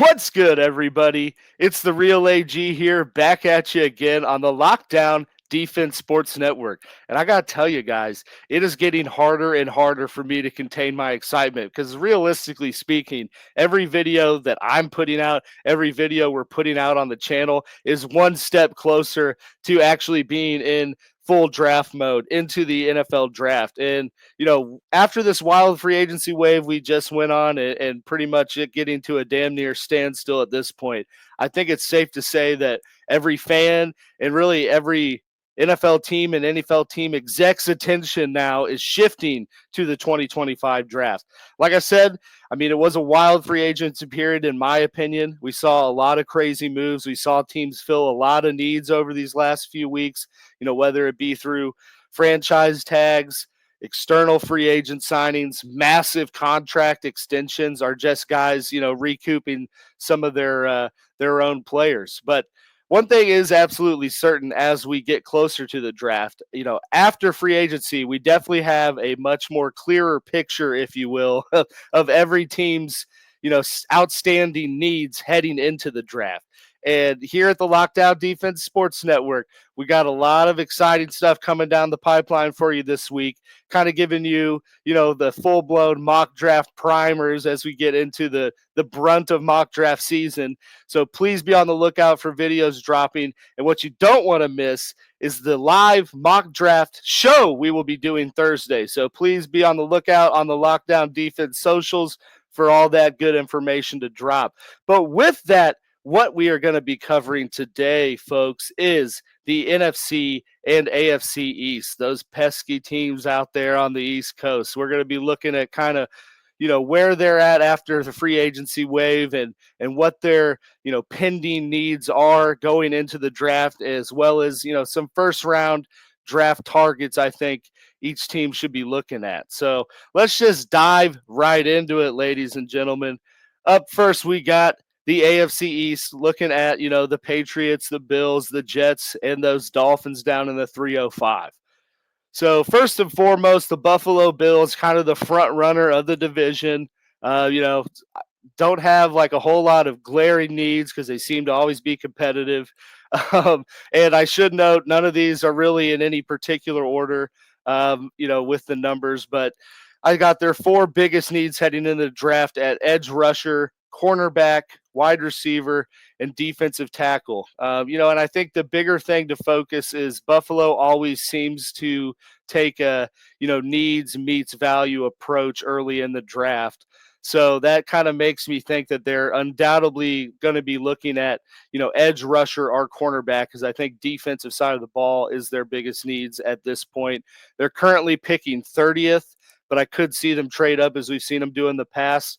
What's good, everybody? It's the Real AG here, back at you again on the Lockdown Defense Sports Network. And I got to tell you guys, it is getting harder and harder for me to contain my excitement because, realistically speaking, every video that I'm putting out, every video we're putting out on the channel is one step closer to actually being in full draft mode into the NFL draft. And after this wild free agency wave we just went on and pretty much it getting to a damn near standstill at this point, I think it's safe to say that every fan and really every NFL team and NFL team execs' attention now is shifting to the 2025 draft. Like I said, it was a wild free agency period, in my opinion. We saw a lot of crazy moves. We saw teams fill a lot of needs over these last few weeks, whether it be through franchise tags, external free agent signings, massive contract extensions, are just guys, recouping some of their own players. But one thing is absolutely certain as we get closer to the draft, after free agency, we definitely have a much more clearer picture, if you will, of every team's, outstanding needs heading into the draft. And here at the Lockdown Defense Sports Network, we got a lot of exciting stuff coming down the pipeline for you this week, kind of giving you, the full-blown mock draft primers as we get into the brunt of mock draft season. So please be on the lookout for videos dropping. And what you don't want to miss is the live mock draft show we will be doing Thursday. So please be on the lookout on the Lockdown Defense socials for all that good information to drop. But with that, what we are going to be covering today, folks, is the NFC and AFC East, those pesky teams out there on the East Coast. We're going to be looking at kind of, where they're at after the free agency wave and what their, pending needs are going into the draft, as well as, some first round draft targets I think each team should be looking at. So let's just dive right into it, ladies and gentlemen. Up first, we got the AFC East, looking at, the Patriots, the Bills, the Jets, and those Dolphins down in the 305. So first and foremost, the Buffalo Bills, kind of the front runner of the division. Don't have like a whole lot of glaring needs because they seem to always be competitive. And I should note, none of these are really in any particular order, with the numbers. But I got their four biggest needs heading into the draft at edge rusher, cornerback, wide receiver, and defensive tackle. And I think the bigger thing to focus is Buffalo always seems to take a, needs meets value approach early in the draft. So that kind of makes me think that they're undoubtedly going to be looking at, edge rusher or cornerback, because I think defensive side of the ball is their biggest needs at this point. They're currently picking 30th, but I could see them trade up as we've seen them do in the past.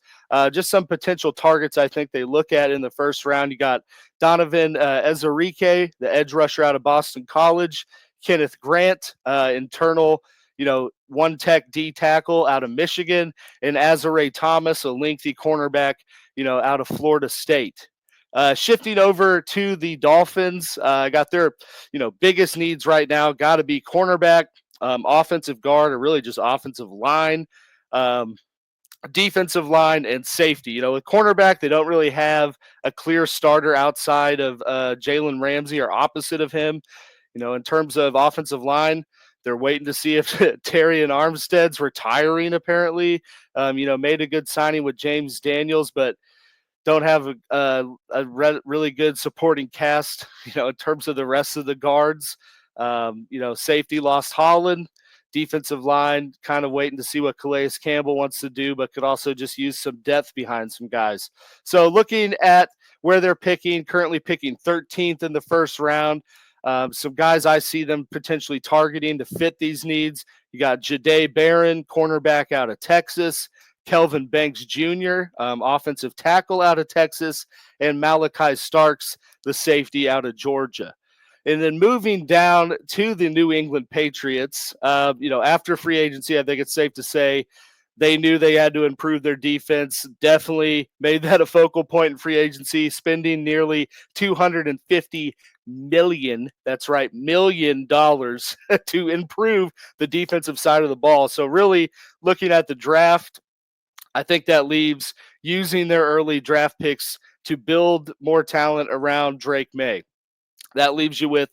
Just some potential targets I think they look at in the first round. You got Donovan Ezerike, the edge rusher out of Boston College, Kenneth Grant, internal, one tech D tackle out of Michigan, and Azare Thomas, a lengthy cornerback, out of Florida State. Shifting over to the Dolphins, got their, biggest needs right now. Got to be cornerback, offensive guard, or really just offensive line, defensive line, and safety. With cornerback, they don't really have a clear starter outside of Jalen Ramsey or opposite of him. In terms of offensive line, they're waiting to see if Terry and Armstead's retiring, apparently. Made a good signing with James Daniels, but don't have really good supporting cast, in terms of the rest of the guards. Safety lost Holland. Defensive line, kind of waiting to see what Calais Campbell wants to do, but could also just use some depth behind some guys. So looking at where they're picking, currently picking 13th in the first round. Some guys I see them potentially targeting to fit these needs. You got Jahdae Barron, cornerback out of Texas, Kelvin Banks Jr., offensive tackle out of Texas, and Malachi Starks, the safety out of Georgia. And then moving down to the New England Patriots, after free agency, I think it's safe to say they knew they had to improve their defense. Definitely made that a focal point in free agency, spending nearly $250 million. That's right, $1 million to improve the defensive side of the ball. So really looking at the draft, I think that leaves using their early draft picks to build more talent around Drake May. That leaves you with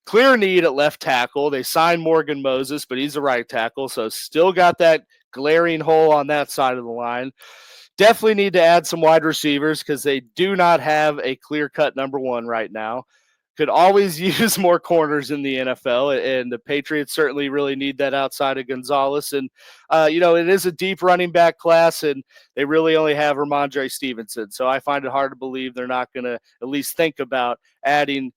clear need at left tackle. They signed Morgan Moses, but he's a right tackle, so still got that glaring hole on that side of the line. Definitely need to add some wide receivers because they do not have a clear-cut number one right now. Could always use more corners in the NFL, and the Patriots certainly really need that outside of Gonzalez. And, it is a deep running back class, and they really only have Ramondre Stevenson. So I find it hard to believe they're not going to at least think about adding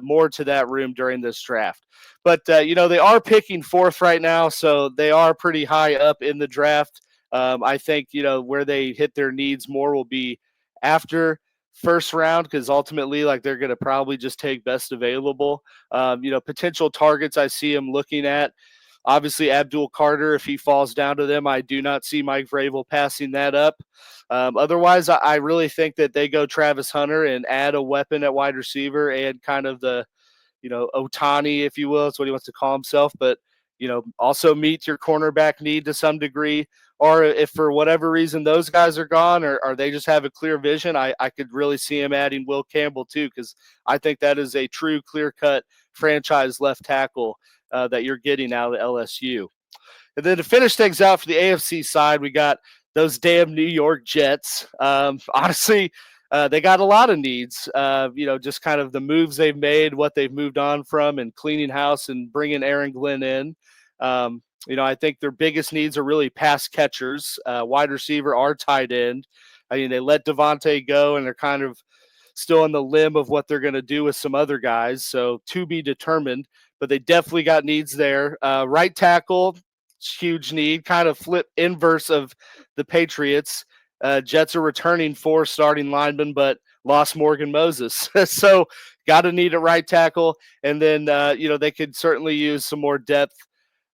more to that room during this draft. But, they are picking fourth right now, so they are pretty high up in the draft. I think, where they hit their needs more will be after first round because ultimately, like, they're going to probably just take best available. Potential targets I see them looking at. Obviously, Abdul Carter, if he falls down to them, I do not see Mike Vrabel passing that up. Otherwise, I really think that they go Travis Hunter and add a weapon at wide receiver and kind of the, Otani, if you will. That's what he wants to call himself. But, also meet your cornerback need to some degree. Or if for whatever reason those guys are gone or they just have a clear vision, I could really see him adding Will Campbell too, because I think that is a true clear-cut franchise left tackle that you're getting out of LSU. And then to finish things out for the AFC side, we got those damn New York Jets. Honestly, they got a lot of needs, just kind of the moves they've made, what they've moved on from, and cleaning house and bringing Aaron Glenn in. I think their biggest needs are really pass catchers, wide receiver, or tight end. I mean, they let Devontae go, and they're kind of still on the limb of what they're going to do with some other guys. So to be determined, but they definitely got needs there. Right tackle, huge need, kind of flip inverse of the Patriots. Jets are returning 4 starting linemen, but lost Morgan Moses. So got to need a right tackle. And then, they could certainly use some more depth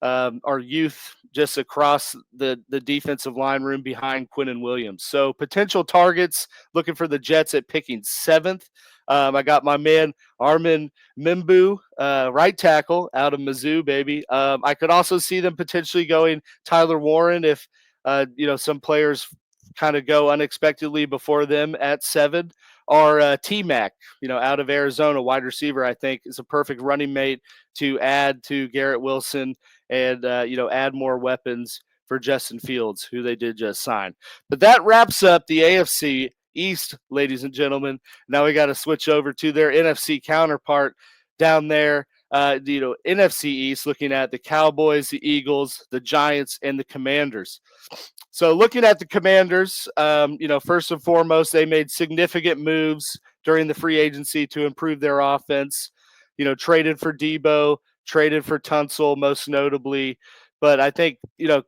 or youth just across the defensive line room behind Quinnen Williams. So potential targets, looking for the Jets at picking 7th. I got my man Armin Mimbu, right tackle out of Mizzou, baby. I could also see them potentially going Tyler Warren if, some players kind of go unexpectedly before them at 7. Or T-Mac, out of Arizona, wide receiver, I think is a perfect running mate to add to Garrett Wilson and, add more weapons for Justin Fields, who they did just sign. But that wraps up the AFC East, ladies and gentlemen. Now we got to switch over to their NFC counterpart down there. NFC East, looking at the Cowboys, the Eagles, the Giants, and the Commanders. So looking at the Commanders, first and foremost, they made significant moves during the free agency to improve their offense. Traded for Debo, traded for Tunsil, most notably. But I think,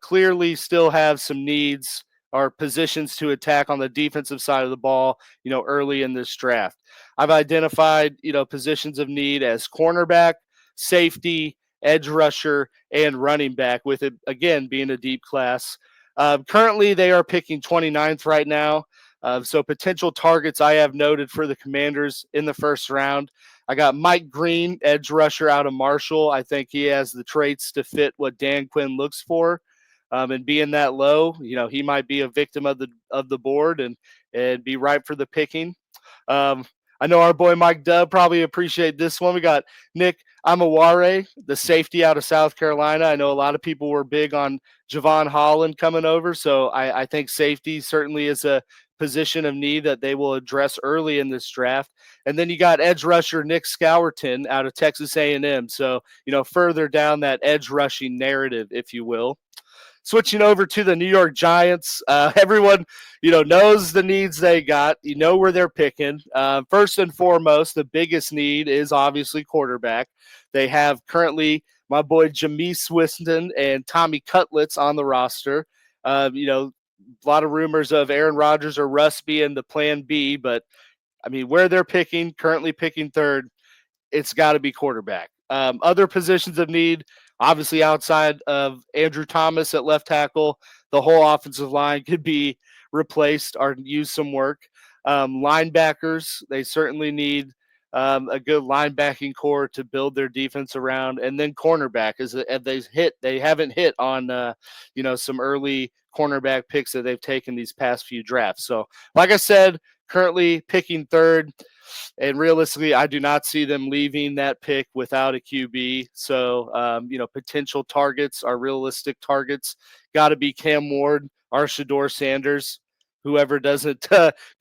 clearly still have some needs or positions to attack on the defensive side of the ball, early in this draft. I've identified, positions of need as cornerback, safety, edge rusher, and running back, with it, again, being a deep class. Currently, they are picking 29th right now. So potential targets I have noted for the Commanders in the first round. I got Mike Green, edge rusher out of Marshall. I think he has the traits to fit what Dan Quinn looks for. And being that low, he might be a victim of the board and be ripe for the picking. I know our boy Mike Dubb probably appreciate this one. We got Nick Amaware, the safety out of South Carolina. I know a lot of people were big on Javon Holland coming over, so I think safety certainly is a position of need that they will address early in this draft. And then you got edge rusher Nick Scourton out of Texas A&M. So, further down that edge rushing narrative, if you will. Switching over to the New York Giants, everyone, knows the needs they got. You know where they're picking. First and foremost, the biggest need is obviously quarterback. They have currently my boy Jameis Winston and Tommy Cutlets on the roster. A lot of rumors of Aaron Rodgers or Russ being the plan B, but I mean, where they're picking, currently picking 3rd, it's got to be quarterback. Other positions of need, obviously outside of Andrew Thomas at left tackle, the whole offensive line could be replaced or use some work. Linebackers, they certainly need a good linebacking core to build their defense around. And then cornerback, they haven't hit on, some early cornerback picks that they've taken these past few drafts. So like I said, currently picking third. And realistically, I do not see them leaving that pick without a QB. So, potential targets are realistic targets. Got to be Cam Ward or Shador Sanders. Whoever doesn't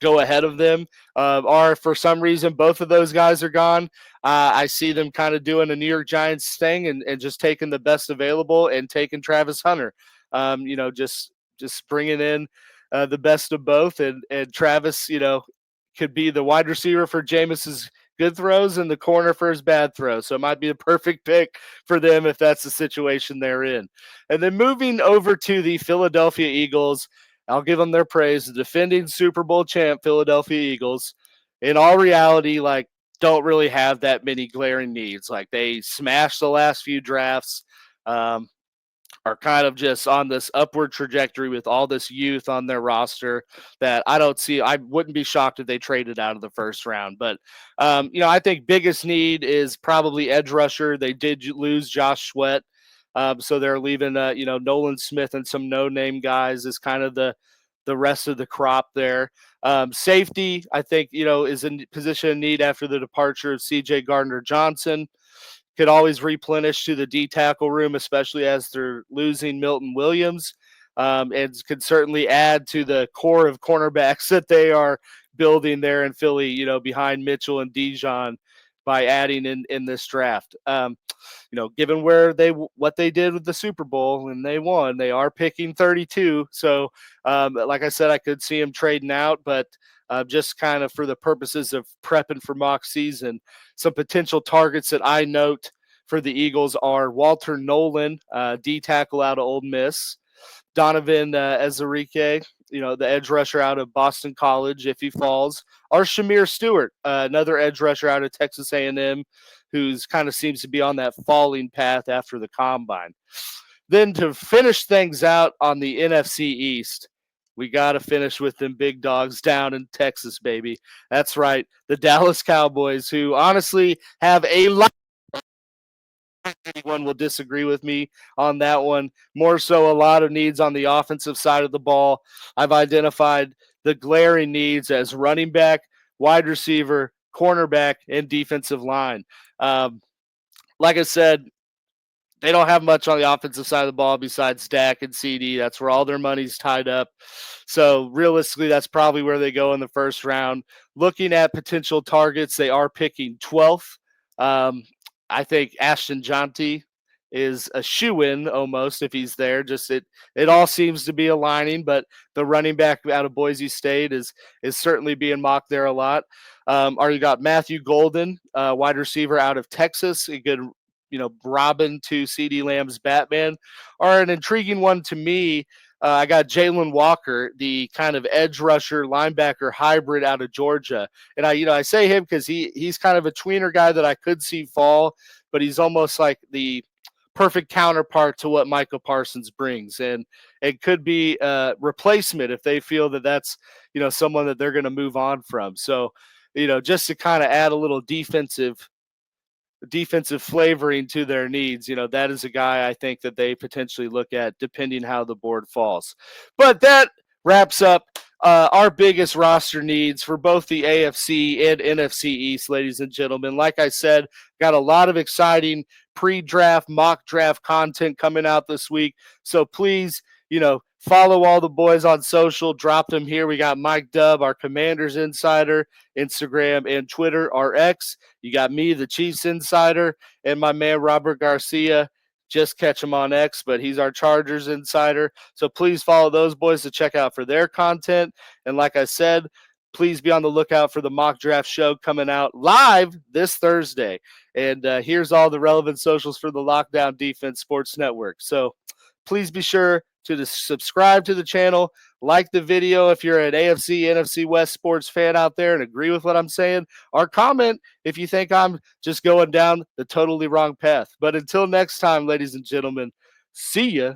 go ahead of them, or for some reason both of those guys are gone. I see them kind of doing a New York Giants thing and just taking the best available and taking Travis Hunter. Just bringing in the best of both, and Travis, could be the wide receiver for Jameis's good throws and the corner for his bad throws. So it might be a perfect pick for them if that's the situation they're in. And then moving over to the Philadelphia Eagles, I'll give them their praise. The defending Super Bowl champ Philadelphia Eagles, in all reality, don't really have that many glaring needs. Like, they smashed the last few drafts. Are kind of just on this upward trajectory with all this youth on their roster that I don't see. I wouldn't be shocked if they traded out of the first round. But, I think biggest need is probably edge rusher. They did lose Josh Sweat. So they're leaving, Nolan Smith and some no-name guys is kind of the rest of the crop there. Safety, I think, is a position of need after the departure of C.J. Gardner-Johnson. Could always replenish to the D tackle room, especially as they're losing Milton Williams, and could certainly add to the core of cornerbacks that they are building there in Philly, behind Mitchell and Dijon by adding in this draft. Given what they did with the Super Bowl and they won, they are picking 32. So, like I said, I could see them trading out, but just kind of for the purposes of prepping for mock season, some potential targets that I note for the Eagles are Walter Nolan, D tackle out of Ole Miss, Donovan Ezerique, the edge rusher out of Boston College if he falls, or Shamir Stewart, another edge rusher out of Texas A&M, who's kind of seems to be on that falling path after the combine. Then to finish things out on the NFC East, we got to finish with them big dogs down in Texas, baby. That's right, the Dallas Cowboys, who honestly have a lot. Anyone will disagree with me on that one. More so, a lot of needs on the offensive side of the ball. I've identified the glaring needs as running back, wide receiver, cornerback, and defensive line. Like I said, they don't have much on the offensive side of the ball besides Dak and CD. That's where all their money's tied up. So realistically, that's probably where they go in the first round. Looking at potential targets, they are picking 12th. I think Ashton Jonty is a shoe-in almost if he's there. Just it all seems to be aligning, but the running back out of Boise State is certainly being mocked there a lot. Or you got Matthew Golden, wide receiver out of Texas, a good Robin to CeeDee Lamb's Batman. Or an intriguing one to me, I got Jalen Walker, the kind of edge rusher linebacker hybrid out of Georgia. And I say him because he's kind of a tweener guy that I could see fall, but he's almost like the perfect counterpart to what Michael Parsons brings. And it could be a replacement if they feel that that's, someone that they're going to move on from. So, just to kind of add a little defensive flavoring to their needs, that is a guy I think that they potentially look at depending how the board falls. But that wraps up our biggest roster needs for both the AFC and NFC East, ladies and gentlemen. Like I said, got a lot of exciting pre-draft, mock draft content coming out this week. So please, follow all the boys on social. Drop them here. We got Mike Dubb, our Commanders Insider, Instagram and Twitter, our X. You got me, the Chiefs Insider, and my man Robert Garcia. Just catch him on X, but he's our Chargers Insider. So please follow those boys to check out for their content. And like I said, please be on the lookout for the mock draft show coming out live this Thursday. And here's all the relevant socials for the Lockdown Defense Sports Network. So please be sure to subscribe to the channel, like the video if you're an AFC, NFC West sports fan out there and agree with what I'm saying, or comment if you think I'm just going down the totally wrong path. But until next time, ladies and gentlemen, see ya.